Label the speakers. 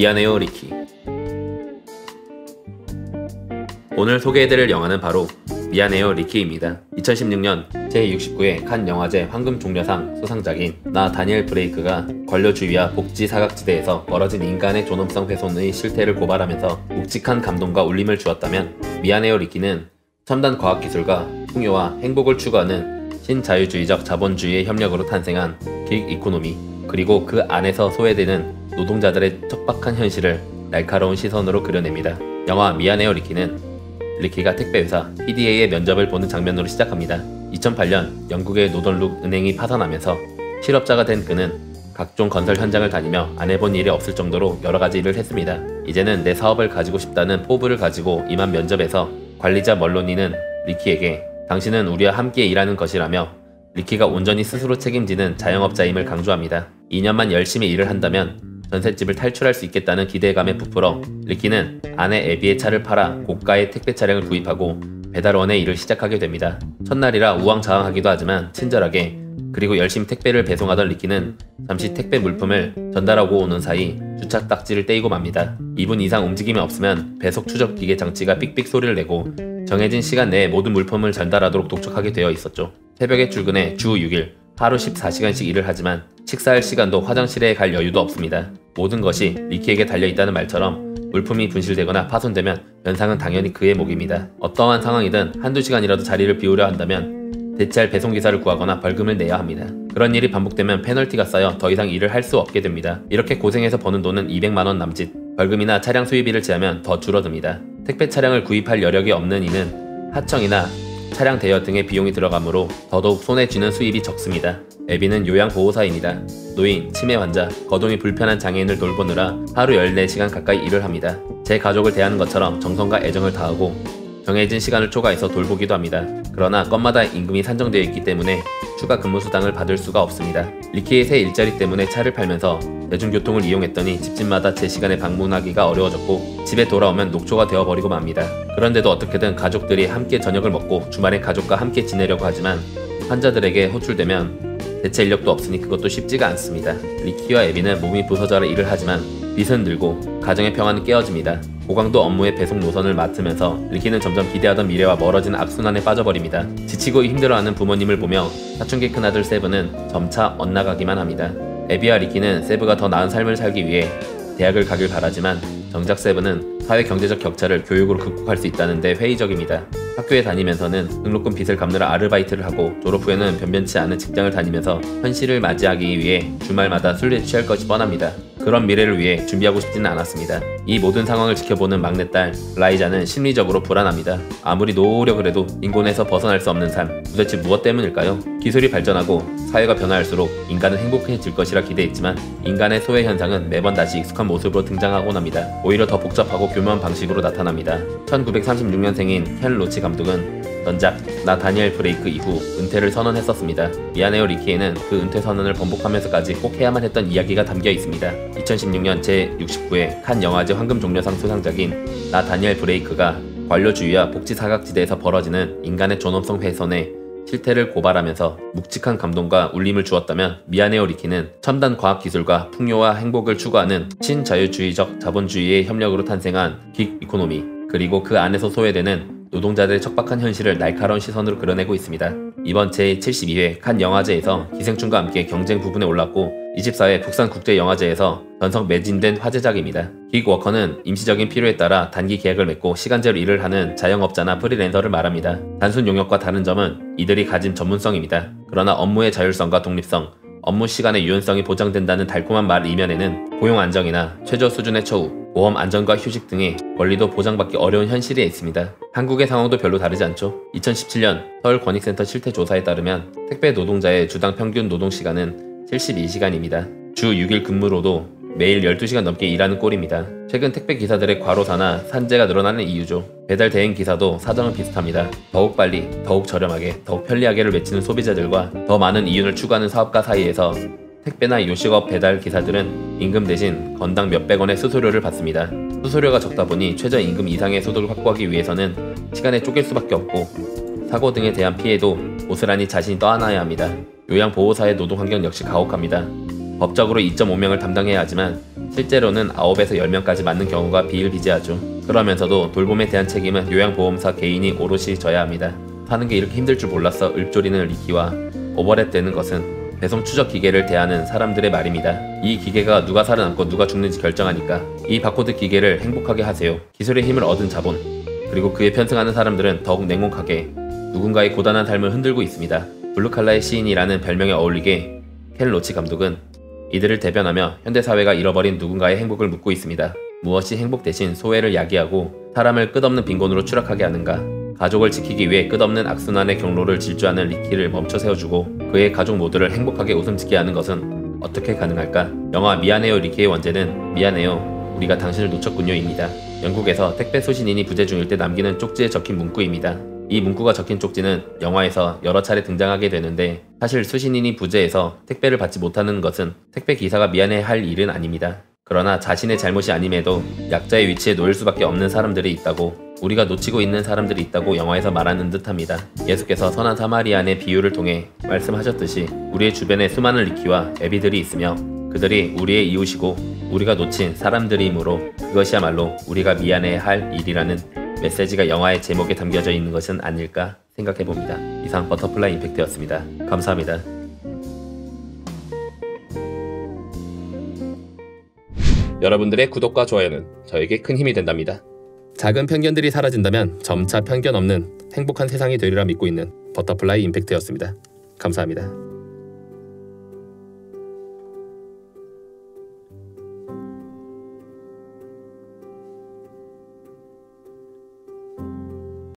Speaker 1: 미안해요 리키. 오늘 소개해드릴 영화는 바로 미안해요 리키입니다. 2016년 제69회 칸 영화제 황금종려상 수상작인 나 다니엘 브레이크가 관료주의와 복지 사각지대에서 벌어진 인간의 존엄성 훼손의 실태를 고발하면서 묵직한 감동과 울림을 주었다면, 미안해요 리키는 첨단 과학기술과 풍요와 행복을 추구하는 신자유주의적 자본주의의 협력으로 탄생한 긱 이코노미, 그리고 그 안에서 소외되는 노동자들의 척박한 현실을 날카로운 시선으로 그려냅니다. 영화 미안해요 리키는 리키가 택배회사 PDA의 면접을 보는 장면으로 시작합니다. 2008년 영국의 노던룩 은행이 파산하면서 실업자가 된 그는 각종 건설 현장을 다니며 안 해본 일이 없을 정도로 여러가지 일을 했습니다. 이제는 내 사업을 가지고 싶다는 포부를 가지고 임한 면접에서 관리자 멀로니는 리키에게 당신은 우리와 함께 일하는 것이라며 리키가 온전히 스스로 책임지는 자영업자임을 강조합니다. 2년만 열심히 일을 한다면 전셋집을 탈출할 수 있겠다는 기대감에 부풀어 리키는 아내 애비의 차를 팔아 고가의 택배 차량을 구입하고 배달원의 일을 시작하게 됩니다. 첫날이라 우왕좌왕하기도 하지만 친절하게, 그리고 열심히 택배를 배송하던 리키는 잠시 택배 물품을 전달하고 오는 사이 주차 딱지를 떼이고 맙니다. 2분 이상 움직임이 없으면 배속 추적 기계 장치가 삑삑 소리를 내고 정해진 시간 내에 모든 물품을 전달하도록 독촉하게 되어 있었죠. 새벽에 출근해 주 6일 하루 14시간씩 일을 하지만 식사할 시간도 화장실에 갈 여유도 없습니다. 모든 것이 리키에게 달려있다는 말처럼 물품이 분실되거나 파손되면 변상은 당연히 그의 몫입니다. 어떠한 상황이든 한두 시간이라도 자리를 비우려 한다면 대체할 배송기사를 구하거나 벌금을 내야 합니다. 그런 일이 반복되면 페널티가 쌓여 더 이상 일을 할 수 없게 됩니다. 이렇게 고생해서 버는 돈은 200만원 남짓, 벌금이나 차량 수리비를 제하면 더 줄어듭니다. 택배 차량을 구입할 여력이 없는 이는 하청이나 차량 대여 등의 비용이 들어가므로 더더욱 손에 쥐는 수입이 적습니다. 애비는 요양보호사입니다. 노인, 치매 환자, 거동이 불편한 장애인을 돌보느라 하루 14시간 가까이 일을 합니다. 제 가족을 대하는 것처럼 정성과 애정을 다하고 정해진 시간을 초과해서 돌보기도 합니다. 그러나 건마다 임금이 산정되어 있기 때문에 추가 근무수당을 받을 수가 없습니다. 리키의 새 일자리 때문에 차를 팔면서 대중교통을 이용했더니 집집마다 제 시간에 방문하기가 어려워졌고 집에 돌아오면 녹초가 되어버리고 맙니다. 그런데도 어떻게든 가족들이 함께 저녁을 먹고 주말에 가족과 함께 지내려고 하지만 환자들에게 호출되면 대체 인력도 없으니 그것도 쉽지가 않습니다. 리키와 애비는 몸이 부서져라 일을 하지만 빚은 늘고 가정의 평화는 깨어집니다. 고강도 업무의 배송 노선을 맡으면서 리키는 점점 기대하던 미래와 멀어진 악순환에 빠져버립니다. 지치고 힘들어하는 부모님을 보며 사춘기 큰아들 세브는 점차 엇나가기만 합니다. 애비와 리키는 세브가 더 나은 삶을 살기 위해 대학을 가길 바라지만 정작 세브는 사회 경제적 격차를 교육으로 극복할 수 있다는 데 회의적입니다. 학교에 다니면서는 등록금 빚을 갚느라 아르바이트를 하고 졸업 후에는 변변치 않은 직장을 다니면서 현실을 맞이하기 위해 주말마다 술에 취할 것이 뻔합니다. 그런 미래를 위해 준비하고 싶지는 않았습니다. 이 모든 상황을 지켜보는 막내딸 라이자는 심리적으로 불안합니다. 아무리 노력을 해도 인곤에서 벗어날 수 없는 삶, 도대체 무엇 때문일까요? 기술이 발전하고 사회가 변화할수록 인간은 행복해질 것이라 기대했지만 인간의 소외 현상은 매번 다시 익숙한 모습으로 등장하곤 합니다. 오히려 더 복잡하고 교묘한 방식으로 나타납니다. 1936년생인 켄 로치 감독은 전작 나 다니엘 브레이크 이후 은퇴를 선언했었습니다. 미안해요 리키에는 그 은퇴 선언을 번복하면서까지 꼭 해야만 했던 이야기가 담겨 있습니다. 2016년 제69회 칸 영화제 황금종려상 수상작인 나 다니엘 브레이크가 관료주의와 복지 사각지대에서 벌어지는 인간의 존엄성 훼손의 실태를 고발하면서 묵직한 감동과 울림을 주었다면, 미안해요 리키는 첨단 과학기술과 풍요와 행복을 추구하는 신자유주의적 자본주의의 협력으로 탄생한 긱 이코노미, 그리고 그 안에서 소외되는 노동자들의 척박한 현실을 날카로운 시선으로 그려내고 있습니다. 이번 제72회 칸 영화제에서 기생충과 함께 경쟁 부분에 올랐고 24회 북산국제영화제에서 전석 매진된 화제작입니다. 긱 워커는 임시적인 필요에 따라 단기 계약을 맺고 시간제로 일을 하는 자영업자나 프리랜서를 말합니다. 단순 용역과 다른 점은 이들이 가진 전문성입니다. 그러나 업무의 자율성과 독립성, 업무 시간의 유연성이 보장된다는 달콤한 말 이면에는 고용 안정이나 최저 수준의 처우, 보험 안전과 휴식 등의 권리도 보장받기 어려운 현실이 있습니다. 한국의 상황도 별로 다르지 않죠. 2017년 서울권익센터 실태조사에 따르면 택배 노동자의 주당 평균 노동시간은 72시간입니다. 주 6일 근무로도 매일 12시간 넘게 일하는 꼴입니다. 최근 택배 기사들의 과로사나 산재가 늘어나는 이유죠. 배달 대행 기사도 사정은 비슷합니다. 더욱 빨리, 더욱 저렴하게, 더욱 편리하게를 외치는 소비자들과 더 많은 이윤을 추구하는 사업가 사이에서 택배나 요식업 배달 기사들은 임금 대신 건당 몇백 원의 수수료를 받습니다. 수수료가 적다 보니 최저임금 이상의 소득을 확보하기 위해서는 시간에 쫓길 수밖에 없고 사고 등에 대한 피해도 고스란히 자신이 떠안아야 합니다. 요양보호사의 노동환경 역시 가혹합니다. 법적으로 2.5명을 담당해야 하지만 실제로는 9에서 10명까지 맞는 경우가 비일비재하죠. 그러면서도 돌봄에 대한 책임은 요양보험사 개인이 오롯이 져야 합니다. 사는 게 이렇게 힘들 줄 몰랐어 읊조리는 리키와 오버랩되는 것은 배송 추적 기계를 대하는 사람들의 말입니다. 이 기계가 누가 살아남고 누가 죽는지 결정하니까 이 바코드 기계를 행복하게 하세요. 기술의 힘을 얻은 자본, 그리고 그에 편승하는 사람들은 더욱 냉혹하게 누군가의 고단한 삶을 흔들고 있습니다. 블루칼라의 시인이라는 별명에 어울리게 켄 로치 감독은 이들을 대변하며 현대사회가 잃어버린 누군가의 행복을 묻고 있습니다. 무엇이 행복 대신 소외를 야기하고 사람을 끝없는 빈곤으로 추락하게 하는가? 가족을 지키기 위해 끝없는 악순환의 경로를 질주하는 리키를 멈춰 세워주고 그의 가족 모두를 행복하게 웃음짓게 하는 것은 어떻게 가능할까? 영화 미안해요 리키의 원제는 미안해요 우리가 당신을 놓쳤군요 입니다. 영국에서 택배 수신인이 부재 중일 때 남기는 쪽지에 적힌 문구입니다. 이 문구가 적힌 쪽지는 영화에서 여러 차례 등장하게 되는데 사실 수신인이 부재해서 택배를 받지 못하는 것은 택배 기사가 미안해 할 일은 아닙니다. 그러나 자신의 잘못이 아님에도 약자의 위치에 놓일 수밖에 없는 사람들이 있다고, 우리가 놓치고 있는 사람들이 있다고 영화에서 말하는 듯합니다. 예수께서 선한 사마리안의 비유를 통해 말씀하셨듯이 우리의 주변에 수많은 리키와 애비들이 있으며 그들이 우리의 이웃이고 우리가 놓친 사람들이므로 그것이야말로 우리가 미안해야 할 일이라는 메시지가 영화의 제목에 담겨져 있는 것은 아닐까 생각해봅니다. 이상 버터플라이 임팩트였습니다. 감사합니다. 여러분들의 구독과 좋아요는 저에게 큰 힘이 된답니다. 작은 편견들이 사라진다면 점차 편견 없는 행복한 세상이 되리라 믿고 있는 버터플라이 임팩트였습니다. 감사합니다.